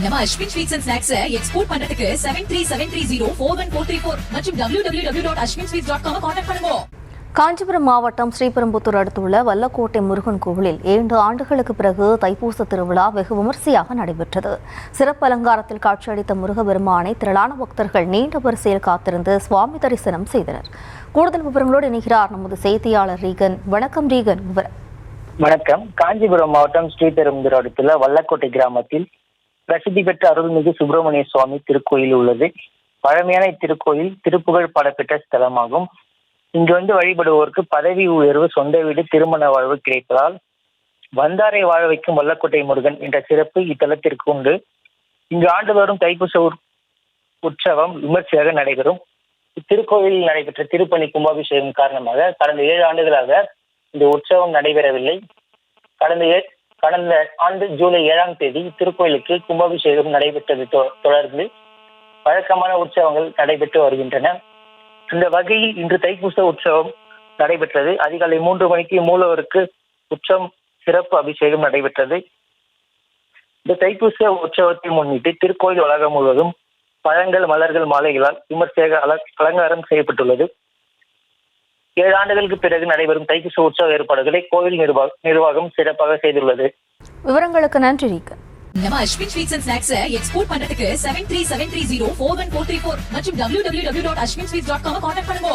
நம்ம Ashwin sweets and snacks export பண்றதுக்கு 7373041434 மற்றும் www.ashwinsweets.com கான்டாக்ட் பண்ணுங்க. காஞ்சிபுரம் மாவட்டம் ஸ்ரீபெரும்புத்தூர் அடுத்துள்ள வல்லக்கோட்டை முருகன் கோவிலில் 7 ஆண்டுகளுக்கு பிறகு தைப்பூச திருவிழா வெகு விமர்சையாக நடைபெற்றது. சிறப்பு அலங்காரத்தில் காட்சியளித்த முருகபெருமானை திரளான பக்தர்கள் நீண்ட வரிசையில் காத்திருந்து சுவாமி தரிசனம் செய்தனர். கூடுதல் விவரங்களோடு இணைகிறார் நமது செய்தியாளர் ரீகன். வணக்கம் ரீகன். வணக்கம். காஞ்சிபுரம் மாவட்டம் ஸ்ரீபெரும்புத்தூர் அடுத்துள்ள வல்லக்கோட்டை கிராமத்தில் பிரசித்தி பெற்ற அருள்மிகு சுப்பிரமணிய சுவாமி திருக்கோயில் உள்ளது. பழமையான இத்திருக்கோயில் திருப்புகழ் பாடப்பெற்ற ஸ்தலமாகும். இங்கு வழிபடுவோருக்கு பதவி உயர்வு, சொந்த வீடு, திருமண வாழ்வு கிடைப்பதால் வந்தாரை வாழ வைக்கும் வல்லக்கோட்டை முருகன் என்ற சிறப்பு இத்தலத்திற்கு உண்டு. இங்கு ஆண்டுதோறும் தைப்பூச உற்சவம் விமர்சையாக நடைபெறும். இத்திருக்கோயிலில் நடைபெற்ற திருப்பணி கும்பாபிஷேகம் காரணமாக கடந்த 7 ஆண்டுகளாக இந்த உற்சவம் நடைபெறவில்லை. கடந்த ஆண்டு ஜூலை 7ஆம் தேதி திருக்கோயிலுக்கு கும்பாபிஷேகம் நடைபெற்றது தொடர்ந்து வழக்கமான உற்சவங்கள் நடைபெற்று வருகின்றன. இந்த வகையில் இன்று தைப்பூச உற்சவம் நடைபெற்றது. அதிகாலை 3 மணிக்கு மூலவருக்கு உற்சவம் சிறப்பு அபிஷேகம் நடைபெற்றது. இந்த தைப்பூச உற்சவத்தை முன்னிட்டு திருக்கோயில் வளாகம் முழுவதும் பழங்கள், மலர்கள், மாலைகளால் விமர்சையாக அலங்காரம் செய்யப்பட்டுள்ளது. 7 ஆண்டுகளுக்கு பிறகு நடைபெறும் தைப்பூச உற்சவ ஏற்பாடுகளை கோவில் நிர்வாகம் சிறப்பாக செய்துள்ளது. விவரங்களுக்கு நன்றி ரீகன். நம்ம Ashwin sweets and snacks export பண்றதுக்கு 7373041434 மற்றும் www.ashwinsweets.com கான்டாக்ட் பண்ணுங்க.